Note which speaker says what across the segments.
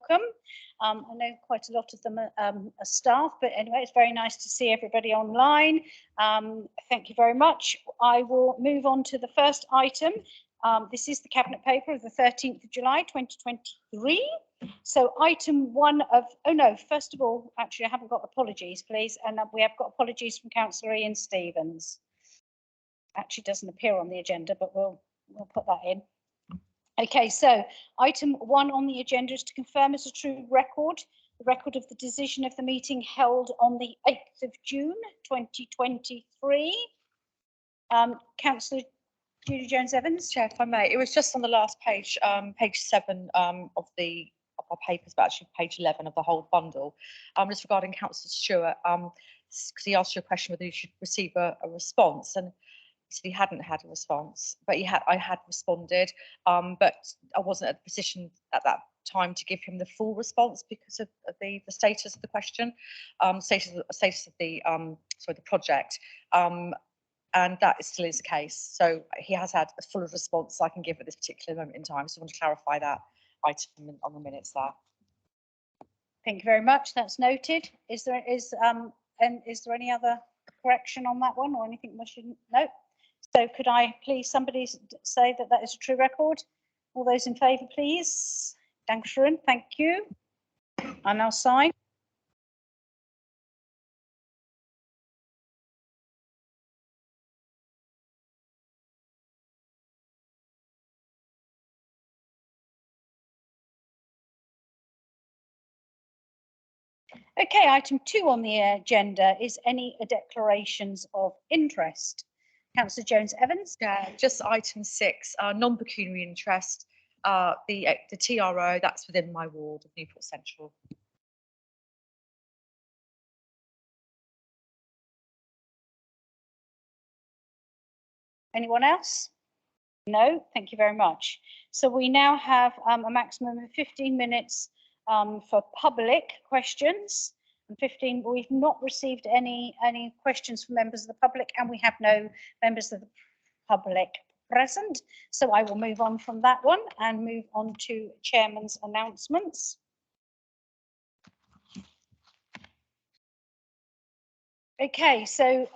Speaker 1: I know quite a lot of them are staff, but anyway, it's very nice to see everybody online. Thank you very much. I will move on to the first item. This is the Cabinet paper of the 13th of July 2023. So item one of, oh no, first of all, actually I haven't got apologies, please. And we have got apologies from Councillor Ian Stevens. Actually doesn't appear on the agenda, but we'll put that in. Okay, so item one on the agenda is to confirm as a true record, the record of the decision of the meeting held on the 8th of June 2023. Councillor Judy Jones-Evans.
Speaker 2: Chair, if I may, it was just on the last page, page 7 of our papers, but actually page 11 of the whole bundle, just regarding Councillor Stewart, because he asked you a question whether you should receive a response, and he said he hadn't had a response, but I had responded, but I wasn't in a position at that time to give him the full response because of the status of the question, status of the the project, and that still is the case. So he has had a full response I can give at this particular moment in time. So I want to clarify that item on the minutes there.
Speaker 1: Thank you very much. That's noted. Is there any other correction on that one or anything we shouldn't? No. So could I please somebody say that that is a true record? All those in favour, please. Dankeschön. Thank you. I now sign. Okay, item 2 on the agenda is any declarations of interest. Councillor Jones-Evans.
Speaker 2: Yeah, just item 6, non-pecuniary interest, the TRO, that's within my ward of Newport Central.
Speaker 1: Anyone else? No, thank you very much. So we now have a maximum of 15 minutes for public questions. And 15, we've not received any questions from members of the public, and we have no members of the public present. So I will move on from that one and move on to Chairman's announcements. Okay, so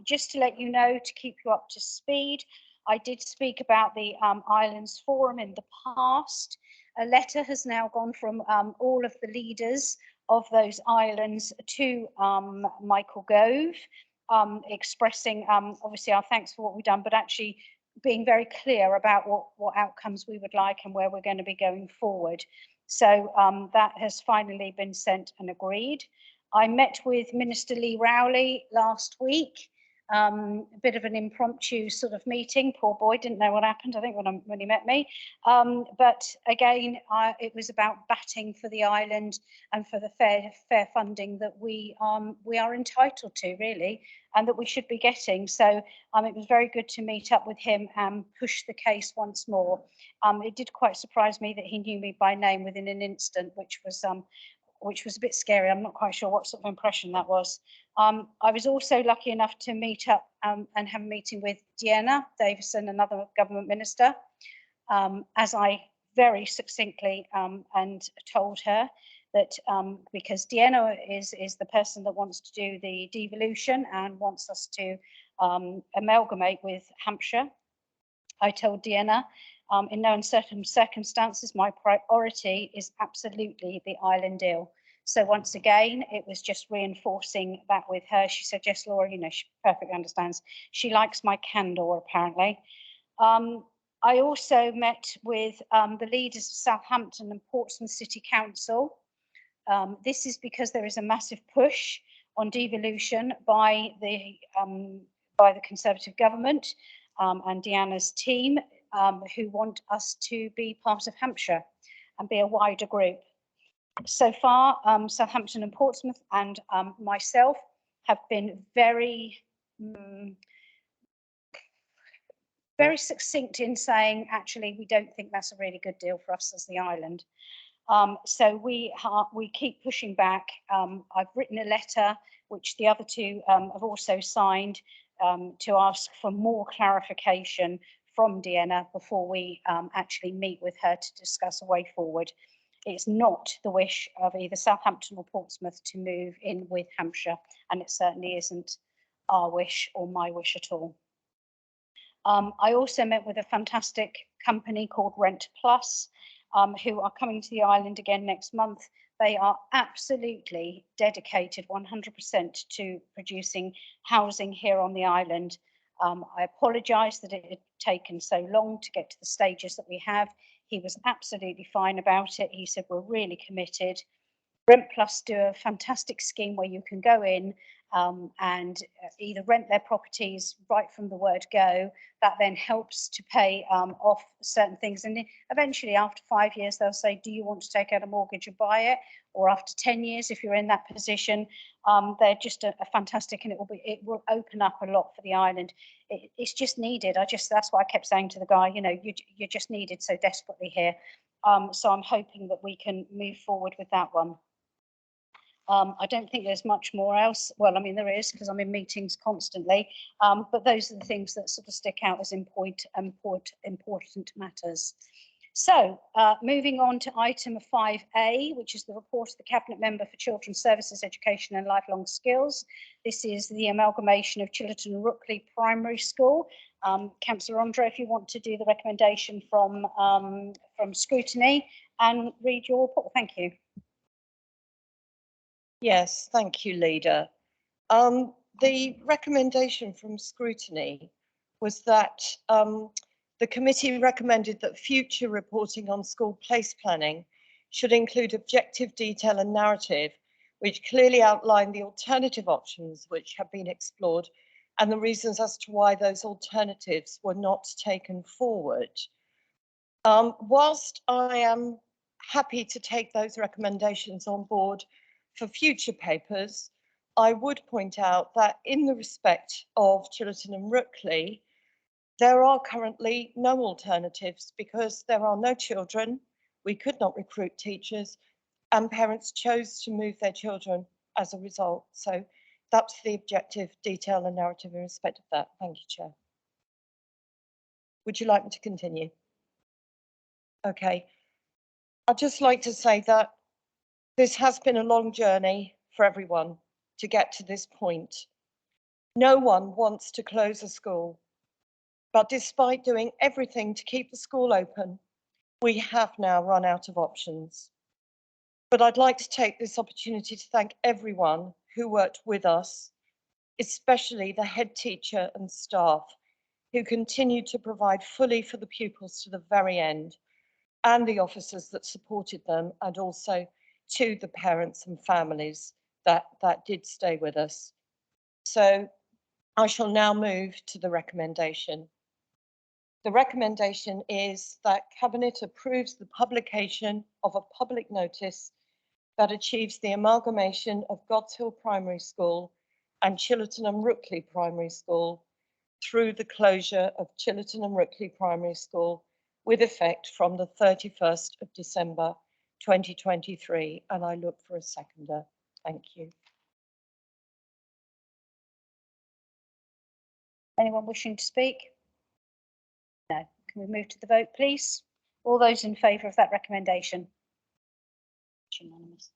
Speaker 1: just to let you know, to keep you up to speed, I did speak about the Islands Forum in the past. A letter has now gone from all of the leaders of those islands to Michael Gove, expressing obviously our thanks for what we've done, but actually being very clear about what outcomes we would like and where we're going to be going forward. So that has finally been sent and agreed. I met with Minister Lee Rowley last week, a bit of an impromptu sort of meeting. Poor boy didn't know what happened, I think, when he met me. But again, it was about batting for the island and for the fair funding that we are entitled to, really, and that we should be getting. So it was very good to meet up with him and push the case once more. It did quite surprise me that he knew me by name within an instant, which was a bit scary. I'm not quite sure what sort of impression that was. I was also lucky enough to meet up and have a meeting with Deanna Davison, another government minister, as I very succinctly and told her that because Deanna is the person that wants to do the devolution and wants us to amalgamate with Hampshire, I told Deanna, in no uncertain circumstances, my priority is absolutely the island deal. So once again, it was just reinforcing that with her. She said, yes, Laura, you know, she perfectly understands. She likes my candour, apparently. I also met with the leaders of Southampton and Portsmouth City Council. This is because there is a massive push on devolution by the Conservative government and Deanna's team, who want us to be part of Hampshire and be a wider group. So far, Southampton and Portsmouth and myself have been very succinct in saying, actually, we don't think that's a really good deal for us as the island. So we keep pushing back. I've written a letter, which the other two have also signed, to ask for more clarification from Deanna before we actually meet with her to discuss a way forward. It's not the wish of either Southampton or Portsmouth to move in with Hampshire, and it certainly isn't our wish or my wish at all. I also met with a fantastic company called Rent Plus, who are coming to the island again next month. They are absolutely dedicated 100% to producing housing here on the island. I apologise that it had taken so long to get to the stages that we have. He was absolutely fine about it. He said, we're really committed. Rent Plus do a fantastic scheme where you can go in and either rent their properties right from the word go. That then helps to pay off certain things. And eventually, after 5 years, they'll say, do you want to take out a mortgage and buy it? Or after 10 years, if you're in that position, they're just a fantastic, and it will open up a lot for the island. It's just needed. That's why I kept saying to the guy, you know, you're just needed so desperately here. So I'm hoping that we can move forward with that one. I don't think there's much more else. Well, I mean, there is, because I'm in meetings constantly, but those are the things that sort of stick out as important matters. So moving on to item 5A, which is the report of the Cabinet Member for Children's Services, Education and Lifelong Skills. This is the amalgamation of Chillerton and Rookley Primary School. Councillor Andre, if you want to do the recommendation from scrutiny and read your report, thank you.
Speaker 3: Yes, thank you, Leader. The recommendation from scrutiny was that the committee recommended that future reporting on school place planning should include objective detail and narrative, which clearly outline the alternative options which have been explored and the reasons as to why those alternatives were not taken forward. Whilst I am happy to take those recommendations on board for future papers, I would point out that in the respect of Chillerton and Rookley, there are currently no alternatives because there are no children, we could not recruit teachers, and parents chose to move their children as a result. So that's the objective, detail and narrative in respect of that. Thank you, Chair. Would you like me to continue? Okay. I'd just like to say that this has been a long journey for everyone to get to this point. No one wants to close a school, but despite doing everything to keep the school open, we have now run out of options. But I'd like to take this opportunity to thank everyone who worked with us, especially the head teacher and staff who continued to provide fully for the pupils to the very end, and the officers that supported them, and also to the parents and families that did stay with us. So I shall now move to the recommendation. The recommendation is that Cabinet approves the publication of a public notice that achieves the amalgamation of Godshill Primary School and Chillerton and Rookley Primary School through the closure of Chillerton and Rookley Primary School with effect from the 31st of December 2023, and I look for a seconder. Thank you.
Speaker 1: Anyone wishing to speak? No. Can we move to the vote, please? All those in favour of that recommendation? It's unanimous.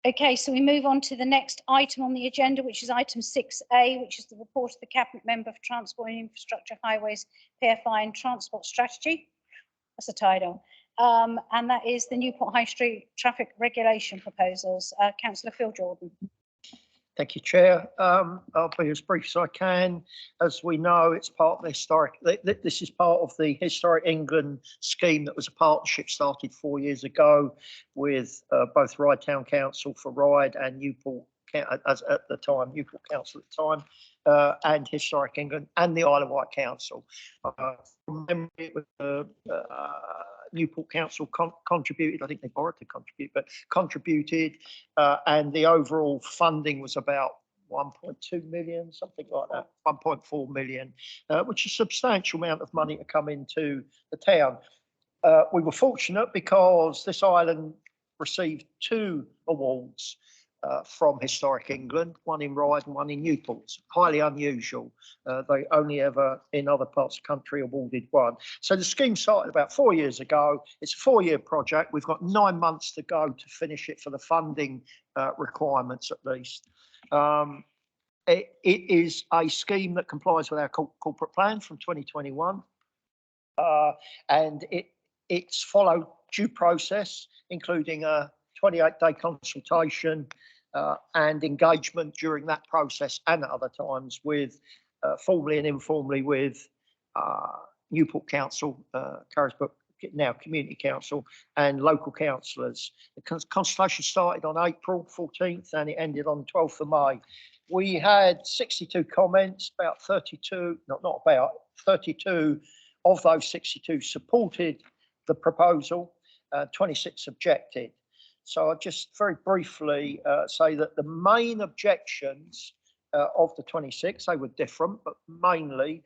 Speaker 1: Okay, so we move on to the next item on the agenda, which is item 6A, which is the report of the Cabinet Member for Transport and Infrastructure, Highways, PFI and Transport Strategy. That's the title. And that is the Newport High Street traffic regulation proposals. Councillor Phil Jordan.
Speaker 4: Thank you, Chair. I'll be as brief as I can. As we know, it's part of the historic, this is part of the Historic England scheme that was a partnership started 4 years ago with both Ryde Town Council for Ryde and Newport, as at the time, Newport Council at the time, and Historic England and the Isle of Wight Council. From memory, it was Newport Council contributed, I think they borrowed to contribute, but contributed, and the overall funding was about 1.2 million, something like that, 1.4 million, which is a substantial amount of money to come into the town. We were fortunate because this island received 2 awards from Historic England, one in Ryde and one in Newport. It's highly unusual. They only ever, in other parts of the country, awarded one. So the scheme started about 4 years ago. It's a 4-year project. We've got 9 months to go to finish it for the funding requirements, at least. It is a scheme that complies with our corporate plan from 2021. And it's followed due process, including a 28-day consultation and engagement during that process and at other times with formally and informally with Newport Council, Carisbrooke now Community Council, and local councillors. The consultation started on April 14th and it ended on 12th of May. We had 62 comments, about 32, not about, 32 of those 62 supported the proposal, 26 objected. So I'll just very briefly say that the main objections of the 26, they were different, but mainly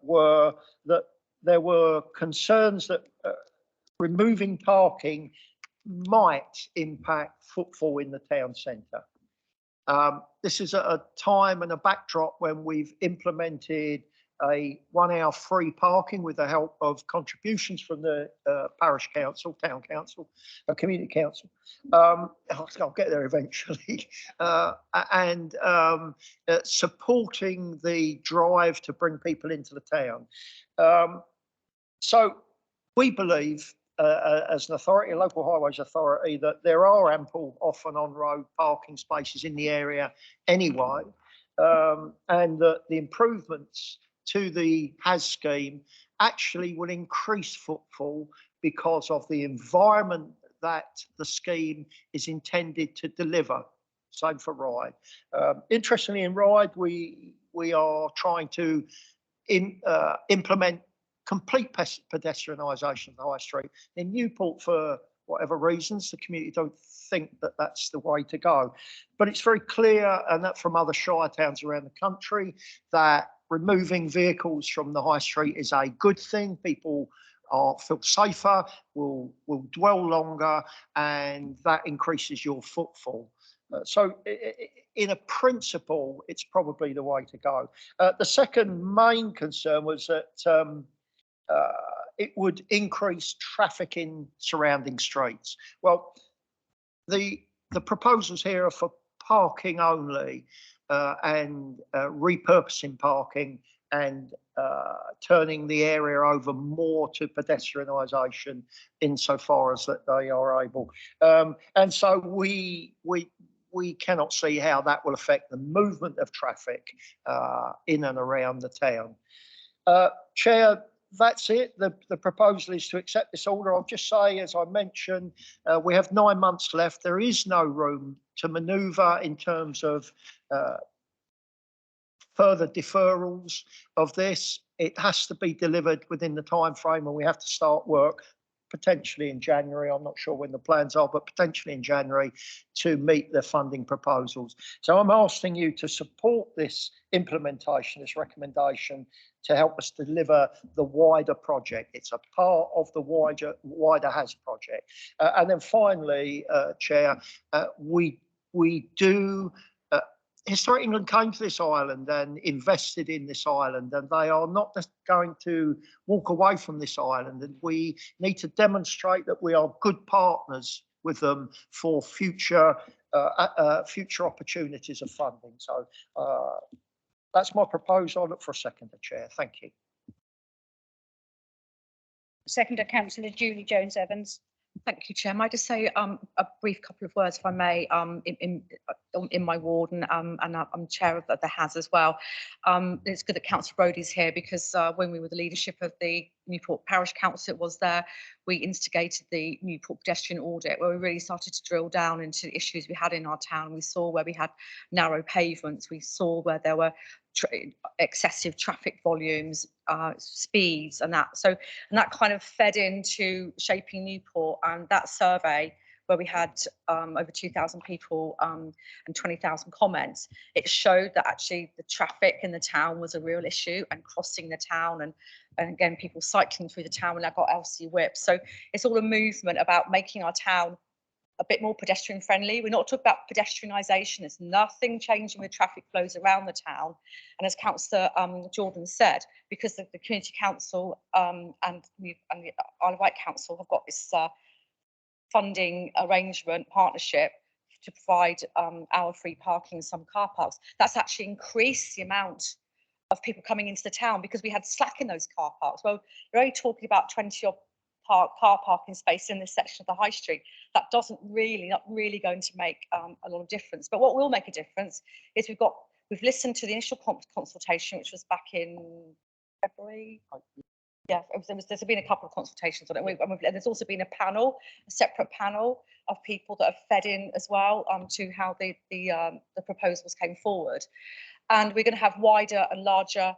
Speaker 4: were that there were concerns that removing parking might impact footfall in the town centre. This is at a time and a backdrop when we've implemented a 1 hour free parking with the help of contributions from the parish council, town council, community council. I'll get there eventually. And supporting the drive to bring people into the town. So we believe, as an authority, a local highways authority, that there are ample off and on road parking spaces in the area anyway, and that the improvements to the HAS scheme actually will increase footfall because of the environment that the scheme is intended to deliver. Same for Ryde. Interestingly, in Ryde, we are trying to implement complete pedestrianisation of the high street. In Newport, for whatever reasons, the community don't think that that's the way to go. But it's very clear, and that from other shire towns around the country, that removing vehicles from the high street is a good thing. People feel safer, will dwell longer, and that increases your footfall. So in a principle, it's probably the way to go. The second main concern was that it would increase traffic in surrounding streets. Well, the proposals here are for parking only and repurposing parking and turning the area over more to pedestrianisation insofar as that they are able. And so we cannot see how that will affect the movement of traffic in and around the town. Chair, that's it. The proposal is to accept this order. I'll just say, as I mentioned, we have 9 months left. There is no room to manoeuvre in terms of further deferrals of this. It has to be delivered within the time frame, and we have to start work potentially in January. I'm not sure when the plans are, but potentially in January to meet the funding proposals. So I'm asking you to support this implementation, this recommendation, to help us deliver the wider project. It's a part of the wider HAS project. And then finally, Chair, we do, Historic England came to this island and invested in this island, and they are not just going to walk away from this island. And we need to demonstrate that we are good partners with them for future opportunities of funding. So that's my proposal. I look for a seconder, Chair. Thank you.
Speaker 1: Seconder, Councillor Julie Jones-Evans.
Speaker 2: Thank you, Chair. Might I just say a brief couple of words, if I may, in my ward, and I'm chair of the HAS as well. It's good that Councillor Brodie's here, because when we were the leadership of the Newport Parish Council, it was there, we instigated the Newport pedestrian audit, where we really started to drill down into the issues we had in our town. We saw where we had narrow pavements, we saw where there were excessive traffic volumes, speeds, and that. So, and that kind of fed into shaping Newport, and that survey, where we had over 2,000 people and 20,000 comments, it showed that actually the traffic in the town was a real issue, and crossing the town, and again, people cycling through the town, and I got LC whips. So it's all a movement about making our town a bit more pedestrian friendly. We're not talking about pedestrianisation. There's nothing changing with traffic flows around the town. And as Councillor Jordan said, because the Community Council and the Isle of Wight Council have got this funding arrangement partnership to provide hour-free parking in some car parks, that's actually increased the amount of people coming into the town because we had slack in those car parks. Well, you're only talking about 20 odd car parking space in this section of the high street. That not really going to make a lot of difference. But what will make a difference is we've listened to the initial consultation, which was back in February. Yeah, there's been a couple of consultations on it, and there's also been a separate panel of people that have fed in as well to how the proposals came forward. And we're going to have wider and larger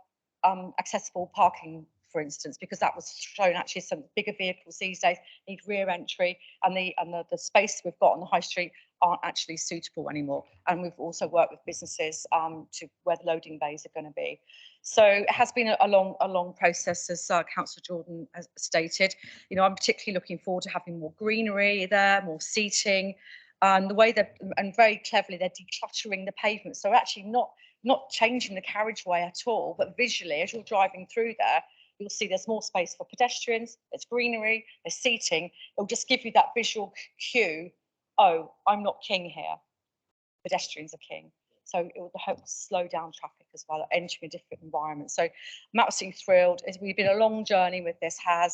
Speaker 2: accessible parking, for instance, because that was shown actually some bigger vehicles these days need rear entry, and the space we've got on the high street aren't actually suitable anymore. And we've also worked with businesses to where the loading bays are going to be. So it has been a long process, as Councillor Jordan has stated. You know, I'm particularly looking forward to having more greenery there, more seating, and the way and very cleverly they're decluttering the pavement. So actually not changing the carriageway at all, but visually, as you're driving through there, you'll see there's more space for pedestrians, there's greenery, there's seating. It'll just give you that visual cue, oh, I'm not king here, pedestrians are king. So it will help slow down traffic as well, entering a different environment. So I'm absolutely thrilled. We've been a long journey with this. I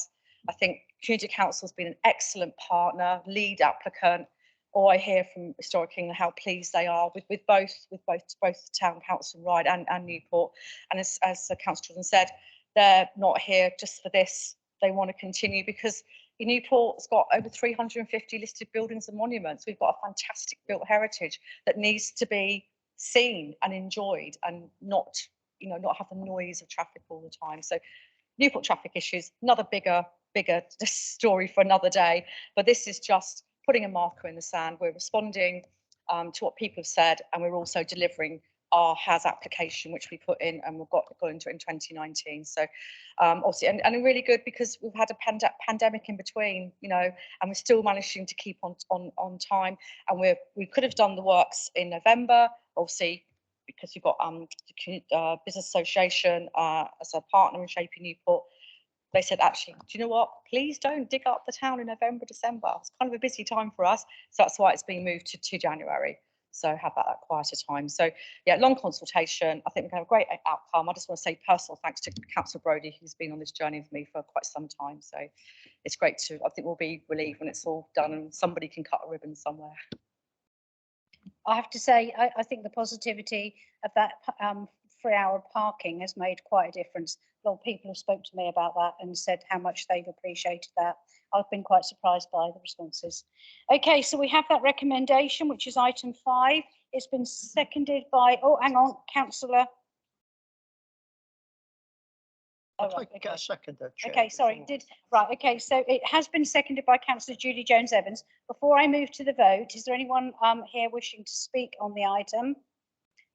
Speaker 2: think Community Council has been an excellent partner, lead applicant. Or I hear from Historic England how pleased they are with both the Town Council Ryde and Newport. And as Councillor Jordan said, they're not here just for this. They want to continue because Newport's got over 350 listed buildings and monuments. We've got a fantastic built heritage that needs to be seen and enjoyed, and not have the noise of traffic all the time. So Newport traffic issues, another bigger story for another day. But this is just putting a marker in the sand. We're responding to what people have said, and we're also delivering our HAS application, which we put in, and we've got into it in 2019. So obviously, and really good because we've had a pandemic in between, and we're still managing to keep on time. And we could have done the works in November, obviously, because you've got the Business Association as a partner in shaping Newport. They said, actually, do you know what? Please don't dig up the town in November, December. It's kind of a busy time for us. So that's why it's being moved to January. So have that quieter time. So yeah, long consultation. I think we're going to have a great outcome. I just want to say personal thanks to Councillor Brodie, who's been on this journey with me for quite some time. So it's great I think we'll be relieved when it's all done and somebody can cut a ribbon somewhere.
Speaker 1: I have to say, I think the positivity of that 3-hour parking has made quite a difference. A lot of people have spoke to me about that and said how much they've appreciated that. I've been quite surprised by the responses. Okay, so we have that recommendation, which is item 5. It's been seconded by, oh, hang on, Councillor.
Speaker 4: A seconder, Chair.
Speaker 1: Okay, sorry, okay, so it has been seconded by Councillor Julie Jones-Evans. Before I move to the vote, is there anyone here wishing to speak on the item?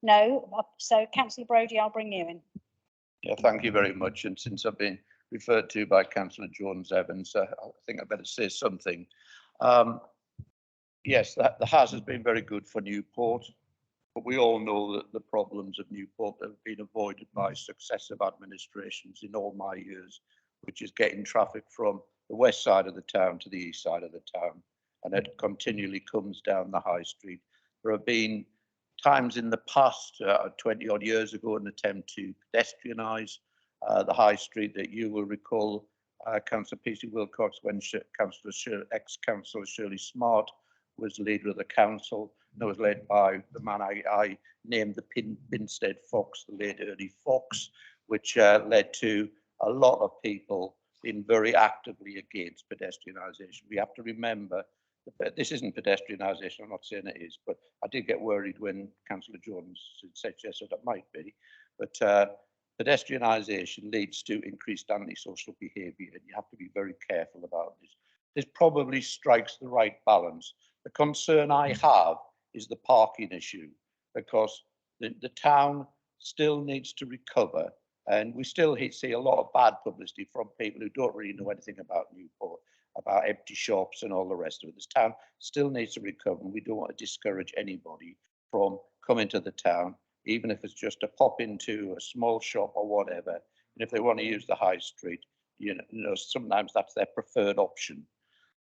Speaker 1: No, so Councillor Brodie, I'll bring you in.
Speaker 5: Yeah, thank you very much. And since I've been referred to by Councillor Jones-Evans, I think I better say something. Yes, the HAS has been very good for Newport, but we all know that the problems of Newport have been avoided by successive administrations in all my years, which is getting traffic from the west side of the town to the east side of the town, and it continually comes down the high street. There have been times in the past, 20 odd years ago, an attempt to pedestrianise the high street that you will recall, Councillor P.C. Wilcox, when ex-Councillor Shirley Smart was leader of the council. That was led by the man I named the Pinstead Fox, the late Ernie Fox, which led to a lot of people being very actively against pedestrianisation. We have to remember that this isn't pedestrianisation. I'm not saying it is, but I did get worried when Councillor Jones suggested it might be. But pedestrianisation leads to increased antisocial behaviour, and you have to be very careful about this. This probably strikes the right balance. The concern I have is the parking issue, because the town still needs to recover, and we still see a lot of bad publicity from people who don't really know anything about Newport about empty shops and all the rest of it. This town still needs to recover, and we don't want to discourage anybody from coming to the town, even if it's just to pop into a small shop or whatever. And if they want to use the high street, you know, sometimes that's their preferred option.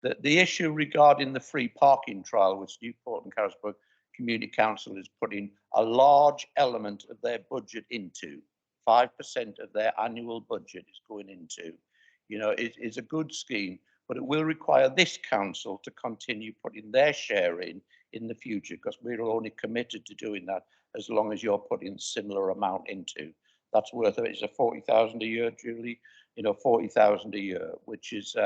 Speaker 5: The issue regarding the free parking trial, which Newport and Carisbrooke Community Council is putting a large element of their budget into, 5% of their annual budget is going into, you know, it is a good scheme, but it will require this council to continue putting their share in the future, because we're only committed to doing that as long as you're putting similar amount into. That's worth it. It's a 40,000 a year, Julie, you know, 40,000 a year, which is,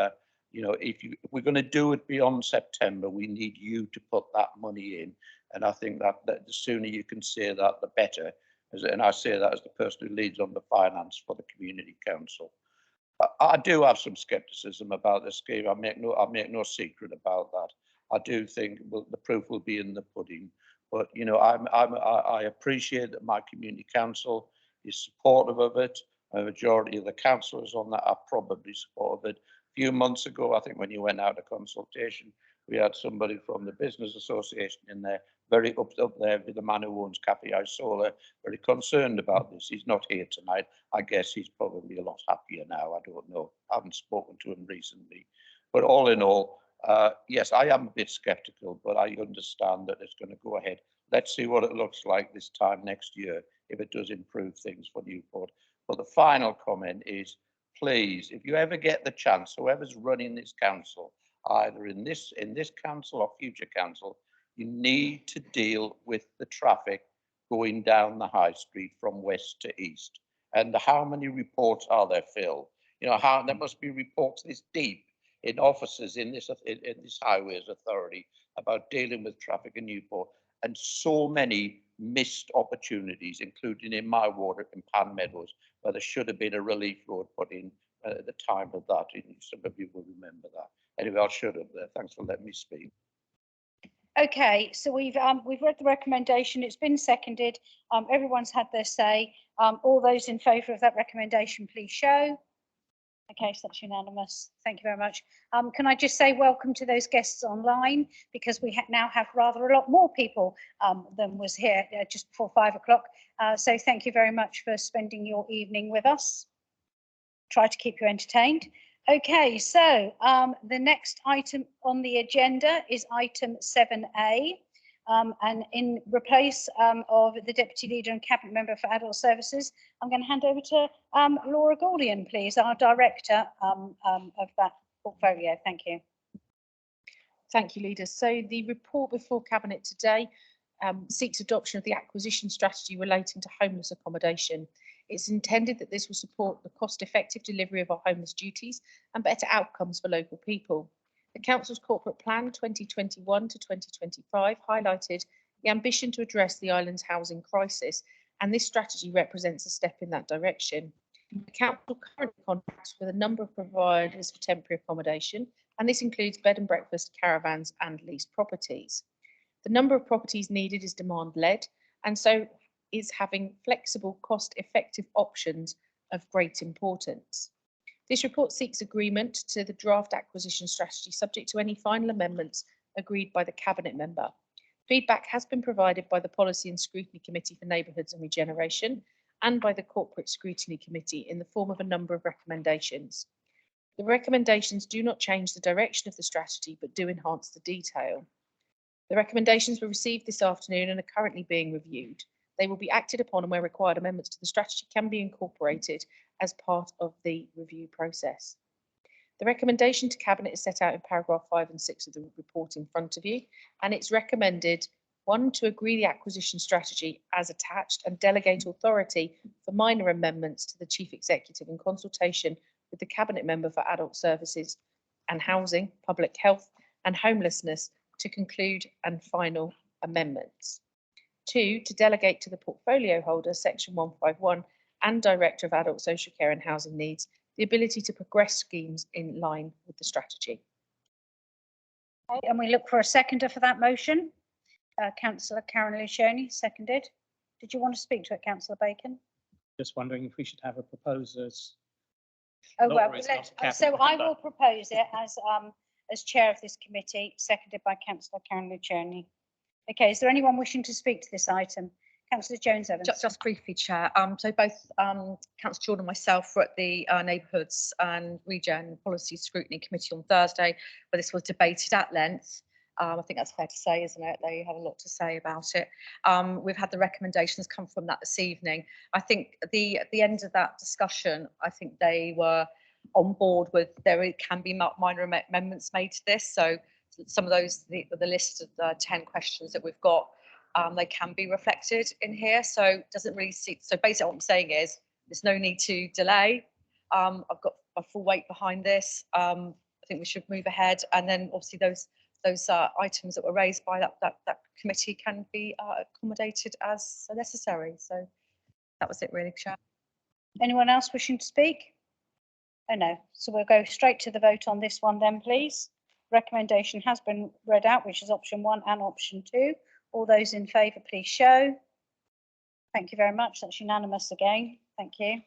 Speaker 5: you know, if we're going to do it beyond September, we need you to put that money in. And I think that the sooner you can say that, the better. And I say that as the person who leads on the finance for the community council. I do have some scepticism about the scheme. I make no secret about that. I do think the proof will be in the pudding. But you know, I appreciate that my community council is supportive of it. A majority of the councillors on that are probably supportive of it. A few months ago, I think when you went out to consultation, we had somebody from the business association in there, very up there with the man who owns Cafe Isola, very concerned about this. He's not here tonight. I guess he's probably a lot happier now. I don't know. I haven't spoken to him recently. But all in all, yes, I am a bit sceptical, but I understand that it's going to go ahead. Let's see what it looks like this time next year, if it does improve things for Newport. But the final comment is, please, if you ever get the chance, whoever's running this council, either in this council or future council, you need to deal with the traffic going down the high street from west to east. And how many reports are there, Phil? You know, there must be reports this deep in offices in this highways authority about dealing with traffic in Newport, and so many missed opportunities, including in my ward in Pan Meadows, where there should have been a relief road put in at the time of that. Some of you will remember that. Anyway, I'll shut up there. Thanks for letting me speak.
Speaker 1: Okay, so we've read the recommendation. It's been seconded. Everyone's had their say. All those in favour of that recommendation, please show. Okay, so that's unanimous. Thank you very much. Can I just say welcome to those guests online, because we now have rather a lot more people than was here just before 5 o'clock. So thank you very much for spending your evening with us. Try to keep you entertained. Okay, so the next item on the agenda is item 7A. And in replace of the Deputy Leader and Cabinet Member for Adult Services, I'm going to hand over to Laura Gordian, please, our Director of that portfolio. Thank you.
Speaker 6: Thank you, Leader. So the report before Cabinet today seeks adoption of the acquisition strategy relating to homeless accommodation. It's intended that this will support the cost-effective delivery of our homeless duties and better outcomes for local people. The Council's Corporate Plan 2021 to 2025 highlighted the ambition to address the island's housing crisis, and this strategy represents a step in that direction. The Council currently contracts with a number of providers for temporary accommodation, and this includes bed and breakfast, caravans and leased properties. The number of properties needed is demand-led, and so is having flexible, cost-effective options of great importance. This report seeks agreement to the draft acquisition strategy, subject to any final amendments agreed by the Cabinet member. Feedback has been provided by the Policy and Scrutiny Committee for Neighbourhoods and Regeneration and by the Corporate Scrutiny Committee in the form of a number of recommendations. The recommendations do not change the direction of the strategy, but do enhance the detail. The recommendations were received this afternoon and are currently being reviewed. They will be acted upon, and where required, amendments to the strategy can be incorporated as part of the review process. The recommendation to Cabinet is set out in paragraph 5 and 6 of the report in front of you, and it's recommended 1, to agree the acquisition strategy as attached and delegate authority for minor amendments to the Chief Executive in consultation with the Cabinet Member for Adult Services and Housing, Public Health and Homelessness to conclude and final amendments. 2, to delegate to the portfolio holder, section 151, and Director of Adult Social Care and Housing Needs, the ability to progress schemes in line with the strategy.
Speaker 1: Okay, and we look for a seconder for that motion. Councillor Karen Lucioni, seconded. Did you want to speak to it, Councillor Bacon?
Speaker 7: Just wondering if we should have a proposer.
Speaker 1: Oh, well, so I will propose it as as chair of this committee, seconded by Councillor Karen Luciani. Okay, is there anyone wishing to speak to this item? Councillor Jones-Evans.
Speaker 2: Just briefly, Chair. So both Councillor Jordan and myself were at the Neighbourhoods and Regen Policy Scrutiny Committee on Thursday, where this was debated at length. I think that's fair to say, isn't it? They had a lot to say about it. We've had the recommendations come from that this evening. I think at the end of that discussion, I think they were on board with there can be minor amendments made to this. So some of those, the list of the 10 questions that we've got, they can be reflected in here. So it doesn't really see. So basically what I'm saying is there's no need to delay. I've got my full weight behind this. I think we should move ahead, and then obviously those items that were raised by that committee can be accommodated as necessary. So that was it really, Chair.
Speaker 1: Anyone else wishing to speak? Oh no, so we'll go straight to the vote on this one then, please. Recommendation has been read out, which is option 1 and option 2. All those in favour, please show. Thank you very much. That's unanimous again. Thank you.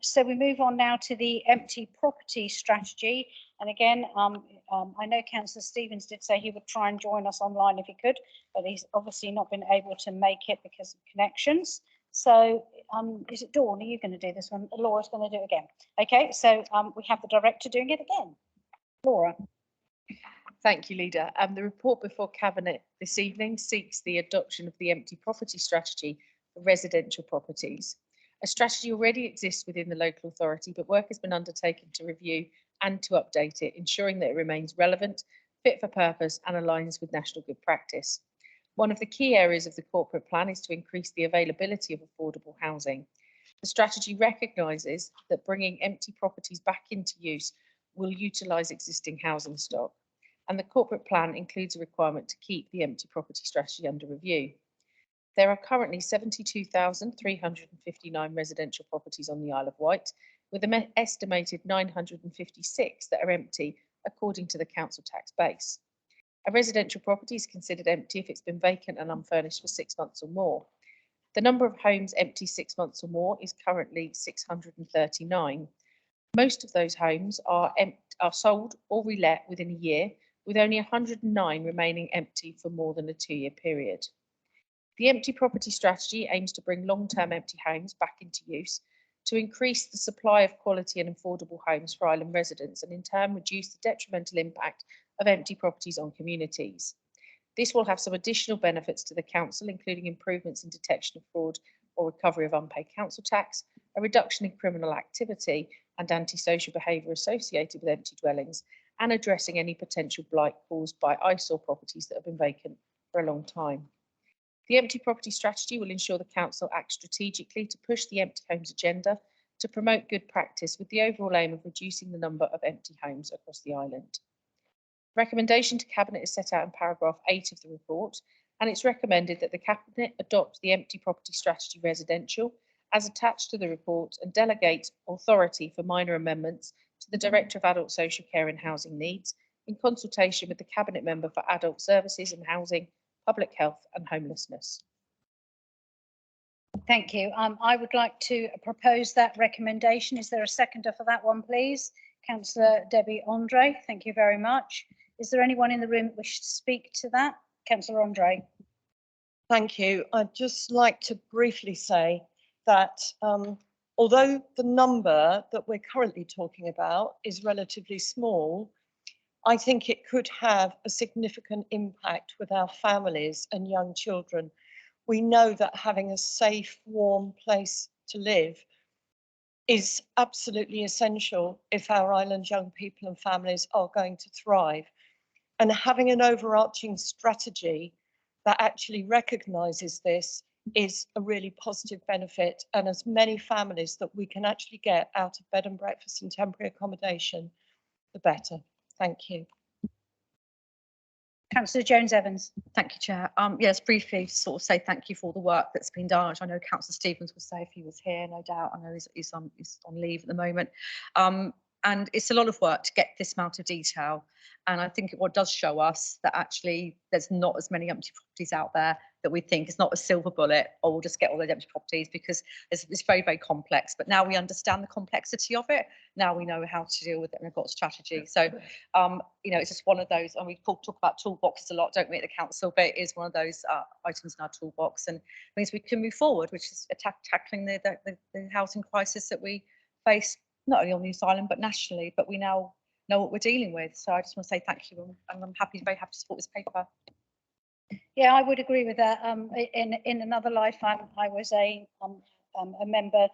Speaker 1: So we move on now to the empty property strategy. And again, I know Councillor Stevens did say he would try and join us online if he could, but he's obviously not been able to make it because of connections. So is it Dawn? Are you going to do this one? Laura's going to do it again. Okay, so we have the director doing it again. Laura.
Speaker 6: Thank you, Leader. The report before Cabinet this evening seeks the adoption of the empty property strategy for residential properties. A strategy already exists within the local authority, but work has been undertaken to review and to update it, ensuring that it remains relevant, fit for purpose, and aligns with national good practice. One of the key areas of the corporate plan is to increase the availability of affordable housing. The strategy recognises that bringing empty properties back into use will utilise existing housing stock, and the corporate plan includes a requirement to keep the empty property strategy under review. There are currently 72,359 residential properties on the Isle of Wight, with an estimated 956 that are empty according to the council tax base. A residential property is considered empty if it's been vacant and unfurnished for 6 months or more. The number of homes empty 6 months or more is currently 639. Most of those homes are sold or relet within a year, with only 109 remaining empty for more than a 2-year period. The empty property strategy aims to bring long-term empty homes back into use to increase the supply of quality and affordable homes for island residents, and in turn reduce the detrimental impact of empty properties on communities. This will have some additional benefits to the council, including improvements in detection of fraud or recovery of unpaid council tax, a reduction in criminal activity and antisocial behaviour associated with empty dwellings, and addressing any potential blight caused by eyesore properties that have been vacant for a long time. The empty property strategy will ensure the council acts strategically to push the empty homes agenda to promote good practice, with the overall aim of reducing the number of empty homes across the island. Recommendation to Cabinet is set out in paragraph 8 of the report, and it's recommended that the Cabinet adopt the empty property strategy residential as attached to the report and delegate authority for minor amendments to the Director of Adult Social Care and Housing Needs in consultation with the Cabinet Member for Adult Services and Housing, Public Health and Homelessness.
Speaker 1: Thank you. I would like to propose that recommendation. Is there a seconder for that one, please? Councillor Debbie Andre, thank you very much. Is there anyone in the room that wishes to speak to that? Councillor Andre.
Speaker 3: Thank you. I'd just like to briefly say that although the number that we're currently talking about is relatively small, I think it could have a significant impact with our families and young children. We know that having a safe, warm place to live is absolutely essential if our island young people and families are going to thrive. And having an overarching strategy that actually recognises this is a really positive benefit, and as many families that we can actually get out of bed and breakfast and temporary accommodation, the better. Thank you.
Speaker 1: Councillor Jones-Evans.
Speaker 2: Thank you, Chair. Yes, briefly, sort of say thank you for all the work that's been done. I know Councillor Stevens would say if he was here, no doubt. I know he's on leave at the moment. And it's a lot of work to get this amount of detail. And I think what does show us that actually there's not as many empty properties out there that we think is not a silver bullet, or we'll just get all those empty properties, because it's very, very complex. But now we understand the complexity of it. Now we know how to deal with it, and we've got a strategy. So, you know, it's just one of those, and we talk about toolboxes a lot, don't we, at the council, but it is one of those items in our toolbox, and means we can move forward, which is tackling the housing crisis that we face, not only on the Island, but nationally. But we now know what we're dealing with. So I just want to say thank you, and I'm very happy to support this paper.
Speaker 1: Yeah, I would agree with that. In another lifetime, I was a member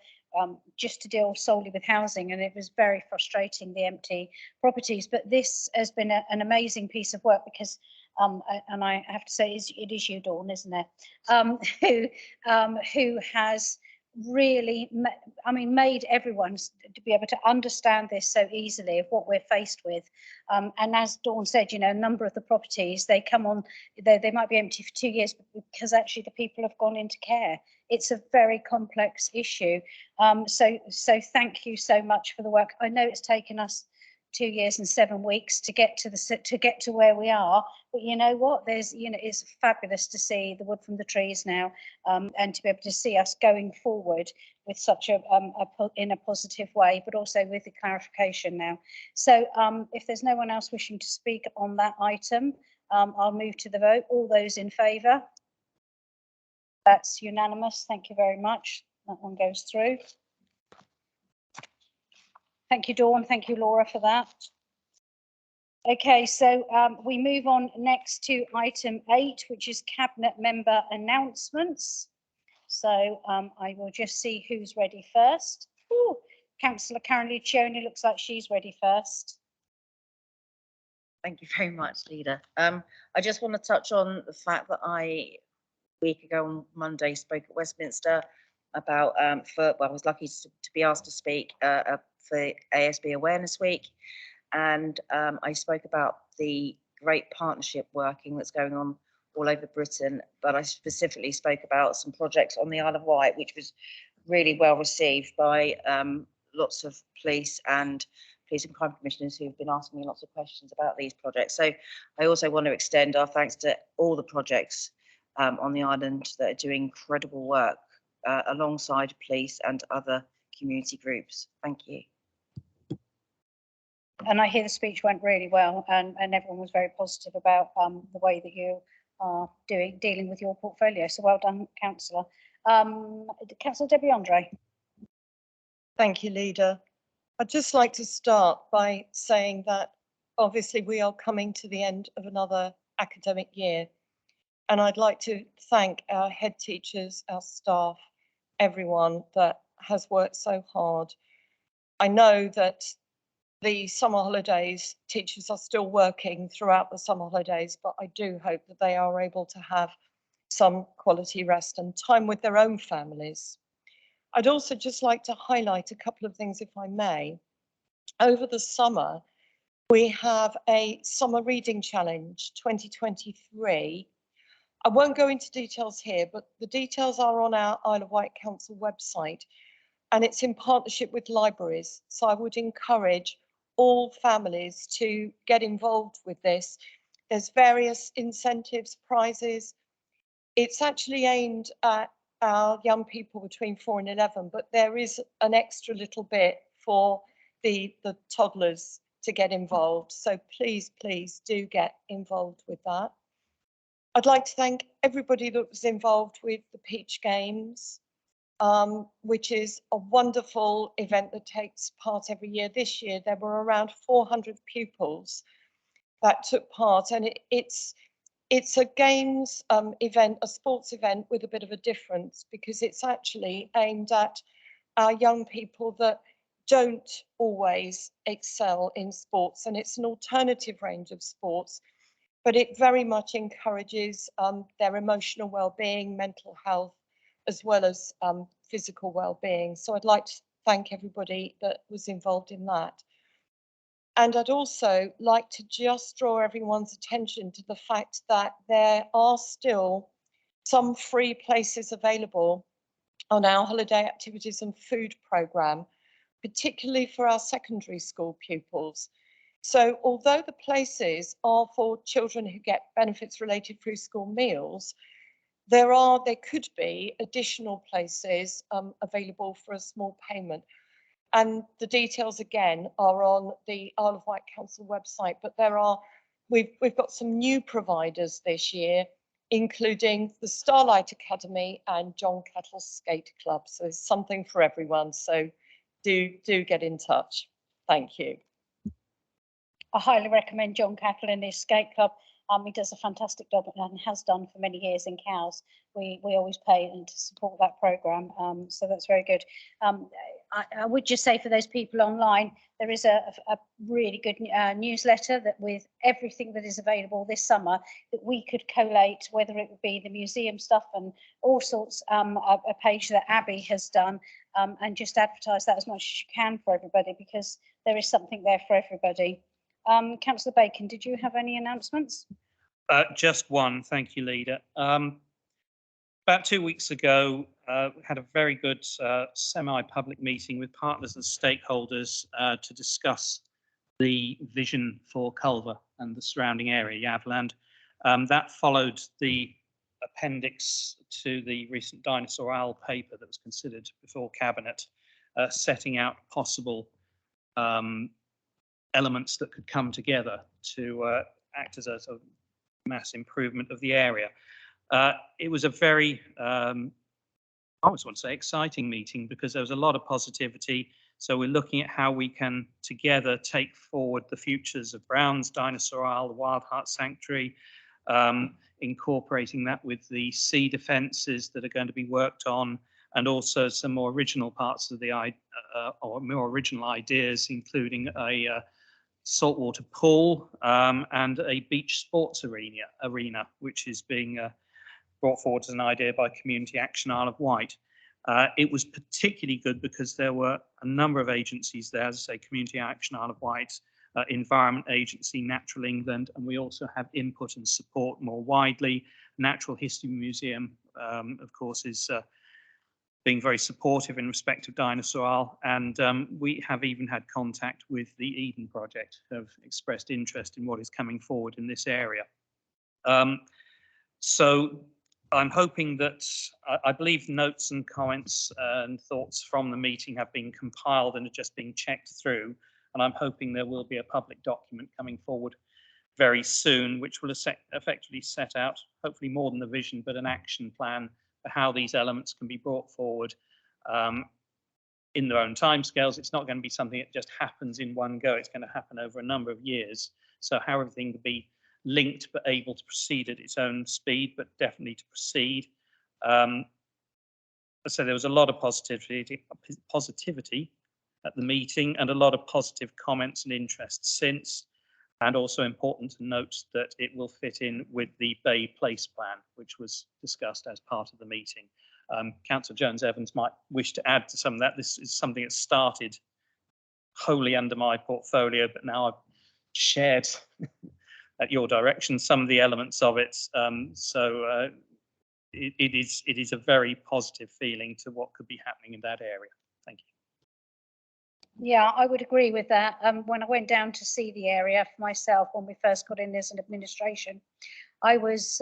Speaker 1: just to deal solely with housing, and it was very frustrating, the empty properties. But this has been an amazing piece of work, because and I have to say, it is you, Dawn, isn't it? Who has really, made everyone to be able to understand this so easily, of what we're faced with. And as Dawn said, you know, a number of the properties, they come on, they might be empty for 2 years, because actually the people have gone into care. It's a very complex issue. So thank you so much for the work. I know it's taken us 2 years and 7 weeks to get to where we are, but you know what, it's fabulous to see the wood from the trees now, and to be able to see us going forward with such in a positive way, but also with the clarification now. So if there's no one else wishing to speak on that item, I'll move to the vote. All those in favour? That's unanimous. Thank you very much. That one goes through. Thank you, Dawn. Thank you, Laura, for that. Okay, so we move on next to item 8, which is Cabinet Member announcements. So I will just see who's ready first. Ooh, Councillor Karen Lucioni looks like she's ready first.
Speaker 8: Thank you very much, Leader. I just want to touch on the fact that a week ago on Monday spoke at Westminster about I was lucky to be asked to speak for ASB Awareness Week, and I spoke about the great partnership working that's going on all over Britain, but I specifically spoke about some projects on the Isle of Wight, which was really well received by lots of police and crime commissioners who've been asking me lots of questions about these projects. So I also want to extend our thanks to all the projects on the island that are doing incredible work alongside police and other community groups. Thank you.
Speaker 1: And I hear the speech went really well, and everyone was very positive about the way that you are dealing with your portfolio. So well done, Councillor. Councillor Debbie Andre.
Speaker 3: Thank you, Leader. I'd just like to start by saying that obviously we are coming to the end of another academic year, and I'd like to thank our head teachers, our staff, everyone that has worked so hard. I know that the summer holidays, teachers are still working throughout the summer holidays, but I do hope that they are able to have some quality rest and time with their own families. I'd also just like to highlight a couple of things, if I may. Over the summer, we have a Summer Reading Challenge 2023. I won't go into details here, but the details are on our Isle of Wight Council website, and it's in partnership with libraries. So I would encourage all families to get involved with this. There's various incentives, prizes. It's actually aimed at our young people between 4 and 11, but there is an extra little bit for the toddlers to get involved. So please, please do get involved with that. I'd like to thank everybody that was involved with the Peach Games, which is a wonderful event that takes part every year. This year, there were around 400 pupils that took part, and it's a games event, a sports event with a bit of a difference, because it's actually aimed at our young people that don't always excel in sports, and it's an alternative range of sports, but it very much encourages their emotional well-being, mental health, as well as physical well-being. So I'd like to thank everybody that was involved in that. And I'd also like to just draw everyone's attention to the fact that there are still some free places available on our holiday activities and food programme, particularly for our secondary school pupils. So although the places are for children who get benefits related through school meals, there could be additional places available for a small payment. And the details again are on the Isle of Wight Council website, but we've got some new providers this year, including the Starlight Academy and John Kettle's Skate Club. So it's something for everyone. So do get in touch. Thank you.
Speaker 1: I highly recommend John Cattle and his skate club. He does a fantastic job and has done for many years in Cowes. We always pay and to support that programme, so that's very good. I would just say for those people online, there is a really good newsletter that with everything that is available this summer that we could collate, whether it would be the museum stuff and all sorts, a page that Abby has done, and just advertise that as much as you can for everybody, because there is something there for everybody. Councillor Bacon, did you have any announcements?
Speaker 7: Just one, thank you, Leader. About 2 weeks ago, had a very good semi-public meeting with partners and stakeholders to discuss the vision for Culver and the surrounding area, Yavland. That followed the appendix to the recent Dinosaur Owl paper that was considered before Cabinet, setting out possible elements that could come together to act as a sort of mass improvement of the area. It was a very, I always want to say exciting meeting, because there was a lot of positivity. So we're looking at how we can together take forward the futures of Brown's, Dinosaur Isle, the Wild Heart Sanctuary, incorporating that with the sea defences that are going to be worked on, and also some more original parts of the or more original ideas, including a saltwater pool and a beach sports arena, which is being brought forward as an idea by Community Action Isle of Wight. It was particularly good because there were a number of agencies there, as I say, Community Action Isle of Wight, Environment Agency, Natural England, and we also have input and support more widely. Natural History Museum, of course, is being very supportive in respect of Dinosaur Isle, and we have even had contact with the Eden Project, who have expressed interest in what is coming forward in this area. So I'm hoping that, I believe notes and comments and thoughts from the meeting have been compiled and are just being checked through, and I'm hoping there will be a public document coming forward very soon, which will effectively set out, hopefully more than the vision, but an action plan for how these elements can be brought forward in their own timescales. It's not going to be something that just happens in one go. It's going to happen over a number of years. So how everything can be linked but able to proceed at its own speed, but definitely to proceed. So there was a lot of positivity at the meeting, and a lot of positive comments and interest since. And also important to note that it will fit in with the Bay Place plan, which was discussed as part of the meeting. Councillor Jones-Evans might wish to add to some of that. This is something that started wholly under my portfolio, but now I've shared at your direction some of the elements of it. It is a very positive feeling to what could be happening in that area. Thank you.
Speaker 1: Yeah, I would agree with that. When I went down to see the area for myself when we first got in as an administration, I was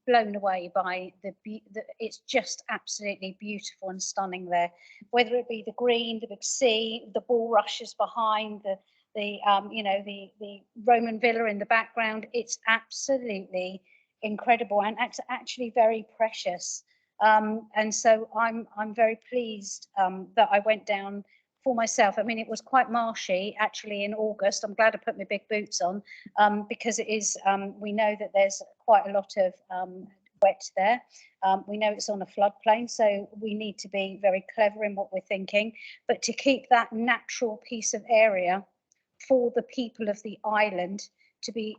Speaker 1: blown away by it's just absolutely beautiful and stunning there. Whether it be the green, the big sea, the bulrushes behind, the Roman villa in the background, it's absolutely incredible and actually very precious. And so I'm very pleased that I went down for myself. I mean, it was quite marshy actually in August. I'm glad I put my big boots on because it is, we know that there's quite a lot of wet there. We know it's on a floodplain, so we need to be very clever in what we're thinking, but to keep that natural piece of area for the people of the island to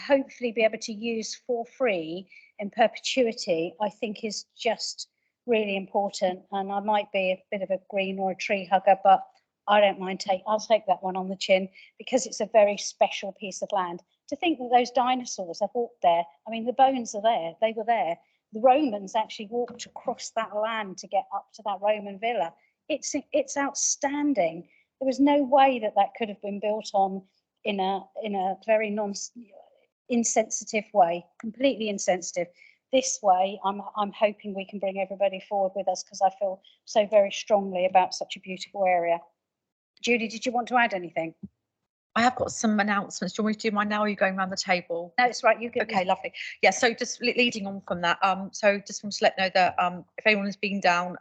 Speaker 1: hopefully be able to use for free in perpetuity, I think is just really important. And I might be a bit of a green or a tree hugger, but I don't mind I'll take that one on the chin because it's a very special piece of land. To think that those dinosaurs have walked there, I mean, the bones are there, they were there. The Romans actually walked across that land to get up to that Roman villa. It's outstanding. There was no way that could have been built on in a very insensitive way, completely insensitive. this way, I'm hoping we can bring everybody forward with us, because I feel so very strongly about such a beautiful area. Judy, did you want to add anything?
Speaker 2: I have got some announcements. Do you want me to do mine now, or are you going around the table?
Speaker 1: No, it's right. You get.
Speaker 2: Okay, lovely. Yeah, so just leading on from that, so just want to let you know that if anyone has been down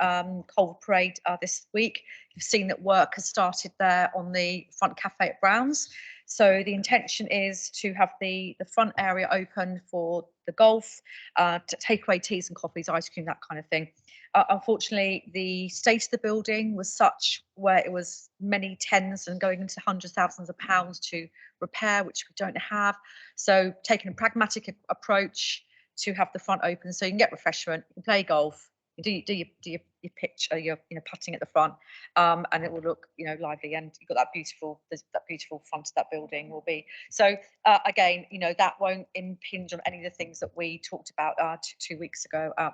Speaker 2: Culver Parade this week, you've seen that work has started there on the front cafe at Brown's. So the intention is to have the front area open for the golf, to take away teas and coffees, ice cream, that kind of thing. Unfortunately, the state of the building was such where it was many tens and going into hundreds of thousands of pounds to repair, which we don't have. So taking a pragmatic approach to have the front open, so you can get refreshment, you can play golf, you do your pitch, your putting at the front, and it will look lively, and you've got that beautiful front of that building will be. So again, that won't impinge on any of the things that we talked about 2 weeks ago at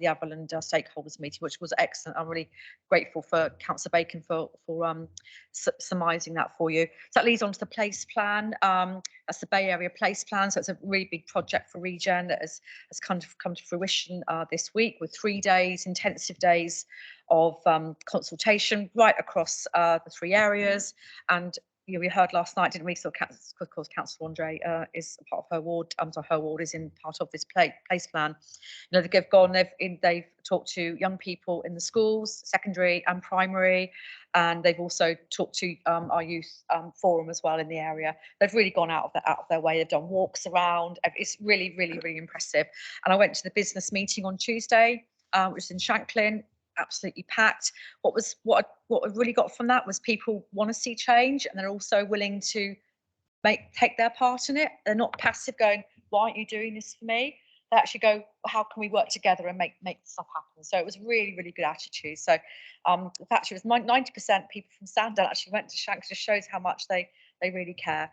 Speaker 2: the Avalon stakeholders meeting, which was excellent. I'm really grateful for Councillor Bacon for surmising that for you. So that leads on to the place plan. That's the Bay Area Place Plan. So it's a really big project for Regen that has come to fruition this week, with 3 days, intensive days of consultation right across the 3 areas. And we heard last night, didn't we? So, of course, Councillor Andre is a part of her ward. Her ward is in part of this place plan. They've gone. They've talked to young people in the schools, secondary and primary, and they've also talked to our youth forum as well in the area. They've really gone out of their way. They've done walks around. It's really, really, really impressive. And I went to the business meeting on Tuesday, which was in Shanklin. Absolutely packed. What I really got from that was people want to see change, and they're also willing to take their part in it. They're not passive going, why aren't you doing this for me? They actually go, well, how can we work together and make stuff happen? So it was really, really good attitude. So the fact it was 90% people from Sandown actually went to Shank, just shows how much they really care.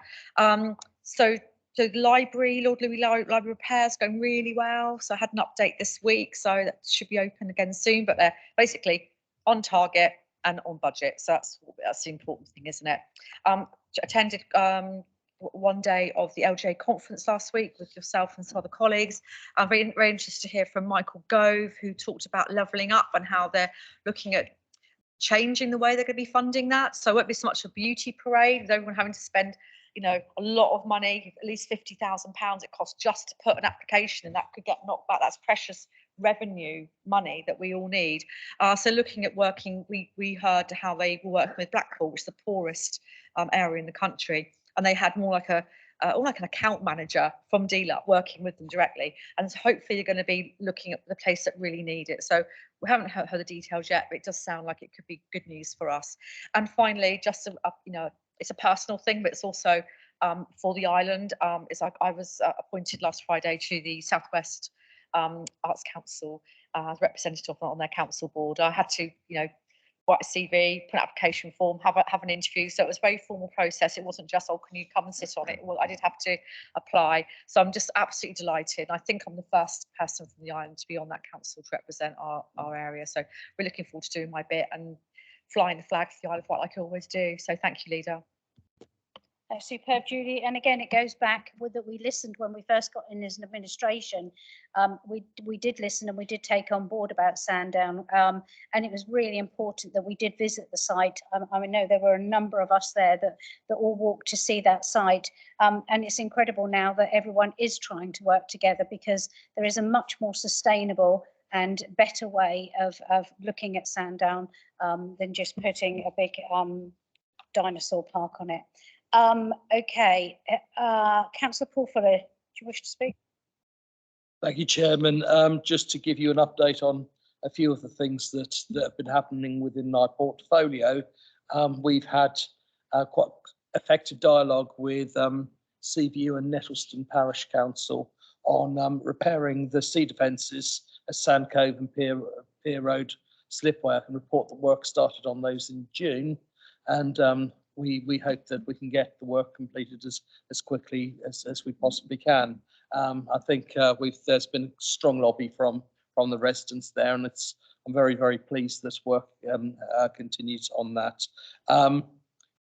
Speaker 2: So the library, Lord Louis Library repairs going really well. So I had an update this week, so that should be open again soon. But they're basically on target and on budget. So that's the important thing, isn't it? Attended 1 day of the LGA conference last week with yourself and some other colleagues. I'm very interested to hear from Michael Gove, who talked about levelling up and how they're looking at changing the way they're going to be funding that. So it won't be so much a beauty parade with everyone having to spend a lot of money, at least £50,000 it costs just to put an application, and that could get knocked back. That's precious revenue money that we all need. So looking at working, we heard how they were working with Blackpool, which is the poorest area in the country, and they had more like an account manager from DLUP working with them directly, and so hopefully you're going to be looking at the place that really need it. So we haven't heard the details yet, but it does sound like it could be good news for us. And finally, just it's a personal thing, but it's also for the island. I was appointed last Friday to the Southwest Arts Council as representative on their council board. I had to, write a CV, put an application form, have an interview. So it was a very formal process. It wasn't just, oh, can you come and sit on it? Well, I did have to apply. So I'm just absolutely delighted. I think I'm the first person from the island to be on that council to represent our area. So we're looking forward to doing my bit and flying the flag for the Isle of Wight like I always do. So thank you, Leader.
Speaker 1: Superb, Judy. And again, it goes back with that we listened when we first got in as an administration. We did listen and we did take on board about Sandown. And it was really important that we did visit the site. I know there were a number of us there that all walked to see that site. And it's incredible now that everyone is trying to work together, because there is a much more sustainable and better way of looking at Sandown than just putting a big dinosaur park on it. Okay, Councillor Paul Fuller, do you wish to speak?
Speaker 9: Thank you, Chairman. Just to give you an update on a few of the things that have been happening within my portfolio, we've had quite effective dialogue with Seaview and Nettleston Parish Council on repairing the sea defences at Sand Cove and Pier Road slipway. I can report that work started on those in June, and we hope that we can get the work completed as quickly as we possibly can. I think there's been a strong lobby from the residents there, and I'm very, very pleased this work continues on that.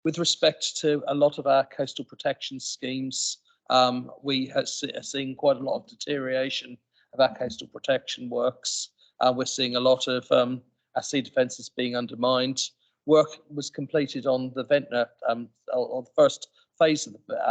Speaker 9: With respect to a lot of our coastal protection schemes, we are seeing quite a lot of deterioration of our coastal protection works. We're seeing a lot of our sea defences being undermined. Work was completed on the Ventnor, on the first phase of the